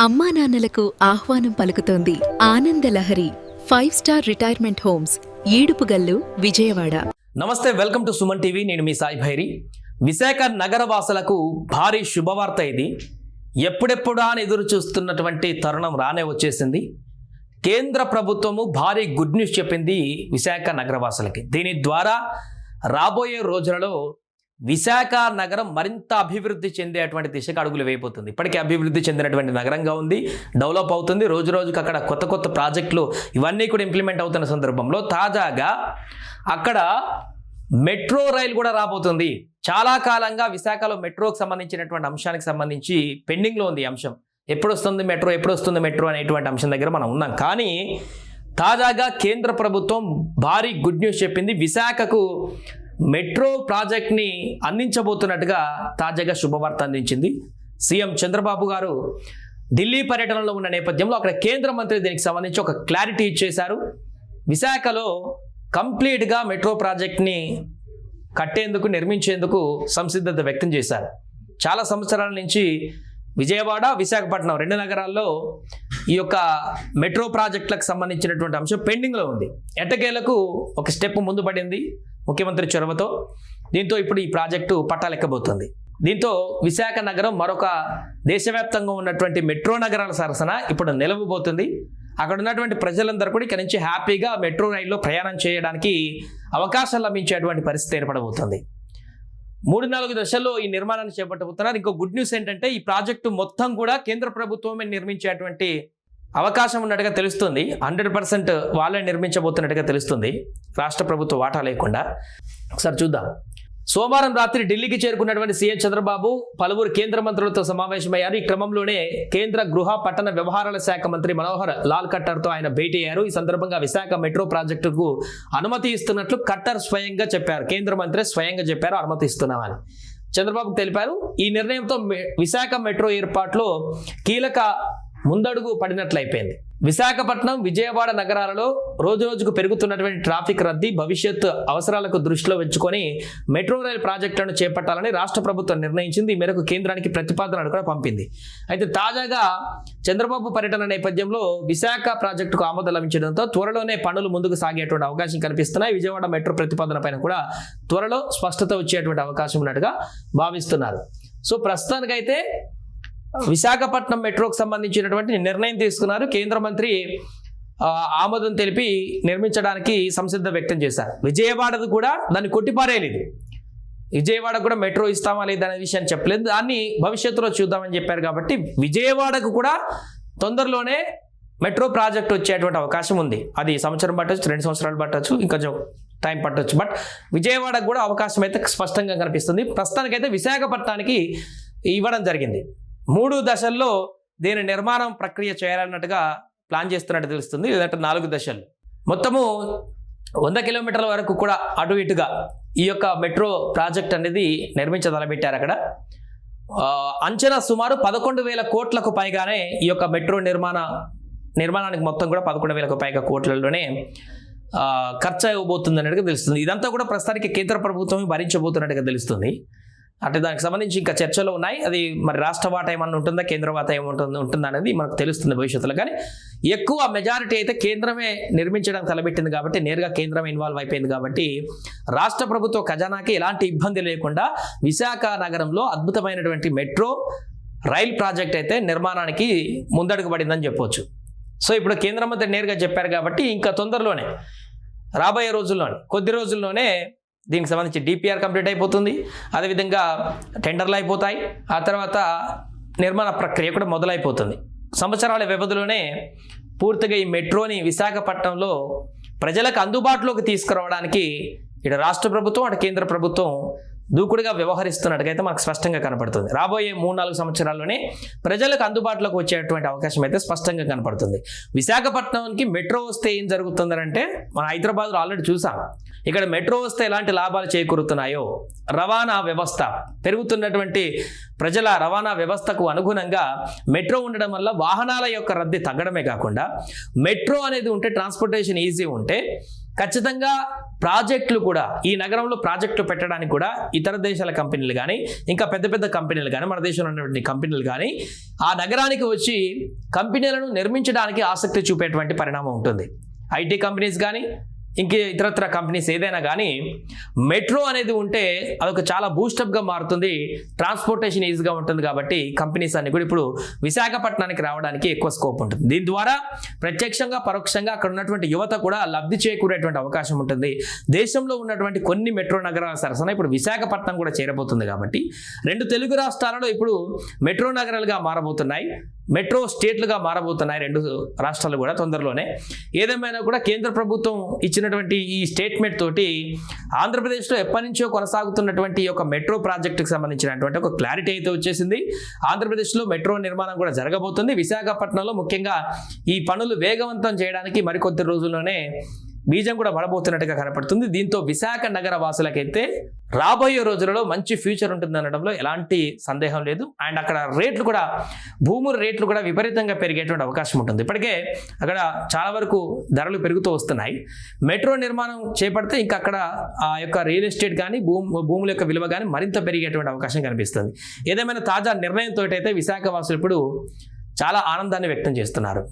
అమ్మా నాన్నలకు ఆహ్వానం పలుకుతోంది ఆనందలహరి 5-స్టార్ రిటైర్మెంట్ హోమ్స్ ఈడుపుగల్లు విజయవాడ. నమస్తే, వెల్కమ్ టు సుమన్ టీవీ. నేను మీ సాయి భైరి. విశాఖ నగరవాసులకు భారీ శుభవార్త ఇది. ఎప్పుడెప్పుడా అని ఎదురు చూస్తున్నటువంటి తరుణం రానే వచ్చేసింది. కేంద్ర ప్రభుత్వము భారీ గుడ్ న్యూస్ చెప్పింది విశాఖ నగరవాసులకి. దీని ద్వారా రాబోయే రోజులలో విశాఖ నగరం మరింత అభివృద్ధి చెందేటువంటి దిశగా అడుగులు వేయబోతుంది. ఇప్పటికే అభివృద్ధి చెందినటువంటి నగరంగా ఉంది, డెవలప్ అవుతుంది. రోజు రోజుకి అక్కడ కొత్త కొత్త ప్రాజెక్టులు ఇవన్నీ కూడా ఇంప్లిమెంట్ అవుతున్న సందర్భంలో తాజాగా అక్కడ మెట్రో రైలు కూడా రాబోతుంది. చాలా కాలంగా విశాఖలో మెట్రోకి సంబంధించినటువంటి అంశానికి సంబంధించి పెండింగ్లో ఉంది అంశం. ఎప్పుడు వస్తుంది మెట్రో అనేటువంటి అంశం దగ్గర మనం ఉన్నాం. కానీ తాజాగా కేంద్ర ప్రభుత్వం భారీ గుడ్ న్యూస్ చెప్పింది. విశాఖకు మెట్రో ప్రాజెక్ట్ని అందించబోతున్నట్టుగా తాజాగా శుభవార్త అందించింది. సీఎం చంద్రబాబు గారు ఢిల్లీ పర్యటనలో ఉన్న నేపథ్యంలో అక్కడ కేంద్ర మంత్రి దీనికి సంబంధించి ఒక క్లారిటీ ఇచ్చేశారు. విశాఖలో కంప్లీట్గా మెట్రో ప్రాజెక్ట్ని కట్టేందుకు, నిర్మించేందుకు సంసిద్ధత వ్యక్తం చేశారు. చాలా సంవత్సరాల నుంచి విజయవాడ, విశాఖపట్నం రెండు నగరాల్లో ఈ యొక్క మెట్రో ప్రాజెక్టులకు సంబంధించినటువంటి అంశం పెండింగ్లో ఉంది. ఎట్టకేలకు ఒక స్టెప్ ముందు పడింది ముఖ్యమంత్రి చొరవతో. దీంతో ఇప్పుడు ఈ ప్రాజెక్టు పట్టాలెక్కబోతుంది. దీంతో విశాఖ నగరం మరొక దేశవ్యాప్తంగా ఉన్నటువంటి మెట్రో నగరాల సరసన ఇప్పుడు నిలవబోతుంది. అక్కడ ఉన్నటువంటి ప్రజలందరూ కూడా ఇక్కడ నుంచి హ్యాపీగా మెట్రో రైల్లో ప్రయాణం చేయడానికి అవకాశం లభించేటువంటి పరిస్థితి ఏర్పడబోతుంది. 3-4 దశల్లో ఈ నిర్మాణాన్ని చేపట్టబోతున్నారు. ఇంకో గుడ్ న్యూస్ ఏంటంటే ఈ ప్రాజెక్టు మొత్తం కూడా కేంద్ర ప్రభుత్వమే నిర్మించేటువంటి అవకాశం ఉన్నట్టుగా తెలుస్తుంది. 100% వాళ్ళే నిర్మించబోతున్నట్టుగా తెలుస్తుంది, రాష్ట్ర ప్రభుత్వ వాటా లేకుండా. ఒకసారి చూద్దాం. సోమవారం రాత్రి ఢిల్లీకి చేరుకున్నటువంటి సీఎం చంద్రబాబు పలువురు కేంద్ర మంత్రులతో సమావేశమయ్యారు. ఈ క్రమంలోనే కేంద్ర గృహ పట్టణ వ్యవహారాల శాఖ మంత్రి మనోహర్ లాల్ ఖట్టర్తో ఆయన భేటీ అయ్యారు. ఈ సందర్భంగా విశాఖ మెట్రో ప్రాజెక్టుకు అనుమతి ఇస్తున్నట్లు ఖట్టర్ స్వయంగా చెప్పారు. కేంద్ర మంత్రి స్వయంగా చెప్పారు అనుమతి ఇస్తున్నామని చంద్రబాబుకు తెలిపారు. ఈ నిర్ణయంతో విశాఖ మెట్రో ఏర్పాటులో కీలక ముందడుగు పడినట్లయిపోయింది. విశాఖపట్నం, విజయవాడ నగరాలలో రోజు రోజుకు పెరుగుతున్నటువంటి ట్రాఫిక్ రద్దీ, భవిష్యత్ అవసరాలకు దృష్టిలో ఉంచుకొని మెట్రో రైలు ప్రాజెక్టులను చేపట్టాలని రాష్ట్ర ప్రభుత్వం నిర్ణయించింది. ఈ మేరకు కేంద్రానికి ప్రతిపాదనలు కూడా పంపింది. అయితే తాజాగా చంద్రబాబు పర్యటన నేపథ్యంలో విశాఖ ప్రాజెక్టుకు ఆమోదం లభించడంతో త్వరలోనే పనులు ముందుకు సాగేటువంటి అవకాశం కనిపిస్తున్నాయి. విజయవాడ మెట్రో ప్రతిపాదన పైన కూడా త్వరలో స్పష్టత వచ్చేటువంటి అవకాశం ఉన్నట్టుగా భావిస్తున్నారు. సో ప్రస్తుతానికైతే విశాఖపట్నం మెట్రోకి సంబంధించినటువంటి నిర్ణయం తీసుకున్నారు. కేంద్ర మంత్రి ఆమోదం తెలిపి నిర్మించడానికి సంసిద్ధత వ్యక్తం చేశారు. విజయవాడది కూడా దాన్ని కొట్టిపారేయలేదు. విజయవాడ కూడా మెట్రో ఇస్తామా లేదా అనే విషయాన్ని చెప్పలేదు. దాన్ని భవిష్యత్తులో చూద్దామని చెప్పారు. కాబట్టి విజయవాడకు కూడా తొందరలోనే మెట్రో ప్రాజెక్ట్ వచ్చేటువంటి అవకాశం ఉంది. అది సంవత్సరం పట్టొచ్చు, 2 సంవత్సరాలు పట్టొచ్చు, ఇంకొంచెం టైం పట్టొచ్చు. బట్ విజయవాడకు కూడా అవకాశం అయితే స్పష్టంగా కనిపిస్తుంది. ప్రస్తుతానికైతే విశాఖపట్నానికి ఇవ్వడం జరిగింది. 3 దశల్లో దీని నిర్మాణం ప్రక్రియ చేయాలన్నట్టుగా ప్లాన్ చేస్తున్నట్టు తెలుస్తుంది. లేదంటే 4 దశలు, మొత్తము 100 కిలోమీటర్ల వరకు కూడా అటు ఇటుగా ఈ యొక్క మెట్రో ప్రాజెక్ట్ అనేది నిర్మించదలబెట్టారు. అక్కడ అంచనా సుమారు 11,000 కోట్లకు పైగానే ఈ యొక్క మెట్రో నిర్మాణానికి మొత్తం కూడా 11,000కు పైగా కోట్లలోనే ఖర్చు అవ్వబోతుంది అన్నట్టుగా తెలుస్తుంది. ఇదంతా కూడా ప్రస్తుతానికి కేంద్ర ప్రభుత్వం భరించబోతున్నట్టుగా తెలుస్తుంది. అంటే దానికి సంబంధించి ఇంకా చర్చలు ఉన్నాయి. అది మరి రాష్ట్ర వాటా ఏమన్నా ఉంటుందా, కేంద్ర వాటా ఏముంటుందా అనేది మనకు తెలుస్తుంది భవిష్యత్తులో. కానీ ఎక్కువ మెజారిటీ అయితే కేంద్రమే నిర్మించడానికి తలబెట్టింది కాబట్టి, నేరుగా కేంద్రం ఇన్వాల్వ్ అయిపోయింది కాబట్టి రాష్ట్ర ప్రభుత్వ ఖజానాకి ఎలాంటి ఇబ్బంది లేకుండా విశాఖ నగరంలో అద్భుతమైనటువంటి మెట్రో రైల్ ప్రాజెక్ట్ అయితే నిర్మాణానికి ముందడుగు పడిందని చెప్పవచ్చు. సో ఇప్పుడు కేంద్ర మంత్రి నేరుగా చెప్పారు కాబట్టి ఇంకా తొందరలోనే, రాబోయే రోజుల్లోనే, కొద్ది రోజుల్లోనే దీనికి సంబంధించి డిపిఆర్ కంప్లీట్ అయిపోతుంది. అదేవిధంగా టెండర్లు అయిపోతాయి. ఆ తర్వాత నిర్మాణ ప్రక్రియ కూడా మొదలైపోతుంది. సంవత్సరాల వ్యవధిలోనే పూర్తిగా ఈ మెట్రోని విశాఖపట్నంలో ప్రజలకు అందుబాటులోకి తీసుకురావడానికి ఇటు రాష్ట్ర ప్రభుత్వం, అటు కేంద్ర ప్రభుత్వం దూకుడుగా వ్యవహరిస్తున్నట్టుగైతే మనకు స్పష్టంగా కనపడుతుంది. రాబోయే 3-4 సంవత్సరాల్లోనే ప్రజలకు అందుబాటులోకి వచ్చేటువంటి అవకాశం అయితే స్పష్టంగా కనపడుతుంది. విశాఖపట్నానికి మెట్రో వస్తే ఏం జరుగుతుందంటే, మన హైదరాబాద్లో ఆల్రెడీ చూసాం. ఇక్కడ మెట్రో వస్తే ఎలాంటి లాభాలు చేకూరుతున్నాయో రవాణా వ్యవస్థ పెరుగుతున్నటువంటి ప్రజల రవాణా వ్యవస్థకు అనుగుణంగా మెట్రో ఉండడం వల్ల వాహనాల యొక్క రద్దీ తగ్గడమే కాకుండా మెట్రో అనేది ఉంటే ట్రాన్స్పోర్టేషన్ ఈజీ ఉంటే ఖచ్చితంగా ప్రాజెక్టులు కూడా ఈ నగరంలో ప్రాజెక్టులు పెట్టడానికి కూడా ఇతర దేశాల కంపెనీలు కానీ ఇంకా పెద్ద పెద్ద కంపెనీలు కానీ మన దేశంలో ఉన్నటువంటి కంపెనీలు కానీ ఆ నగరానికి వచ్చి కంపెనీలను నిర్మించడానికి ఆసక్తి చూపేటువంటి పరిణామం ఉంటుంది. ఐటీ కంపెనీస్ కానీ ఇంకే ఇతరత్ర కంపెనీస్ ఏదైనా కానీ మెట్రో అనేది ఉంటే అదొక చాలా బూస్టప్గా మారుతుంది, ట్రాన్స్పోర్టేషన్ ఈజీగా ఉంటుంది. కాబట్టి కంపెనీస్ అన్ని కూడా ఇప్పుడు విశాఖపట్నానికి రావడానికి ఎక్కువ స్కోప్ ఉంటుంది. దీని ద్వారా ప్రత్యక్షంగా పరోక్షంగా అక్కడ ఉన్నటువంటి యువత కూడా లబ్ధి చేకూరేటువంటి అవకాశం ఉంటుంది. దేశంలో ఉన్నటువంటి కొన్ని మెట్రో నగరాల సరసన ఇప్పుడు విశాఖపట్నం కూడా చేరబోతుంది. కాబట్టి 2 తెలుగు రాష్ట్రాలలో ఇప్పుడు మెట్రో నగరాలుగా మారబోతున్నాయి, మెట్రో స్టేట్లుగా మారబోతున్నాయి 2 రాష్ట్రాలు కూడా తొందరలోనే. ఏదేమైనా కూడా కేంద్ర ప్రభుత్వం ఇచ్చినటువంటి ఈ స్టేట్మెంట్ తోటి ఆంధ్రప్రదేశ్లో ఎప్పటి నుంచో కొనసాగుతున్నటువంటి ఒక మెట్రో ప్రాజెక్టుకు సంబంధించినటువంటి ఒక క్లారిటీ అయితే వచ్చేసింది. ఆంధ్రప్రదేశ్లో మెట్రో నిర్మాణం కూడా జరగబోతుంది. విశాఖపట్నంలో ముఖ్యంగా ఈ పనులు వేగవంతం చేయడానికి మరికొద్ది రోజుల్లోనే బీజం కూడా పడబోతున్నట్టుగా కనపడుతుంది. దీంతో విశాఖ నగర వాసులకైతే రాబోయే రోజులలో మంచి ఫ్యూచర్ ఉంటుంది అనడంలో ఎలాంటి సందేహం లేదు. అండ్ అక్కడ రేట్లు కూడా భూముల రేట్లు కూడా విపరీతంగా పెరిగేటువంటి అవకాశం ఉంటుంది. ఇప్పటికే అక్కడ చాలా వరకు ధరలు పెరుగుతూ వస్తున్నాయి. మెట్రో నిర్మాణం చేపడితే ఇంకా అక్కడ ఆ యొక్క రియల్ ఎస్టేట్ కానీ భూముల యొక్క విలువ కానీ మరింత పెరిగేటువంటి అవకాశం కనిపిస్తుంది. ఏదేమైనా తాజా నిర్ణయంతో అయితే విశాఖ వాసులు ఇప్పుడు చాలా ఆనందాన్ని వ్యక్తం చేస్తున్నారు.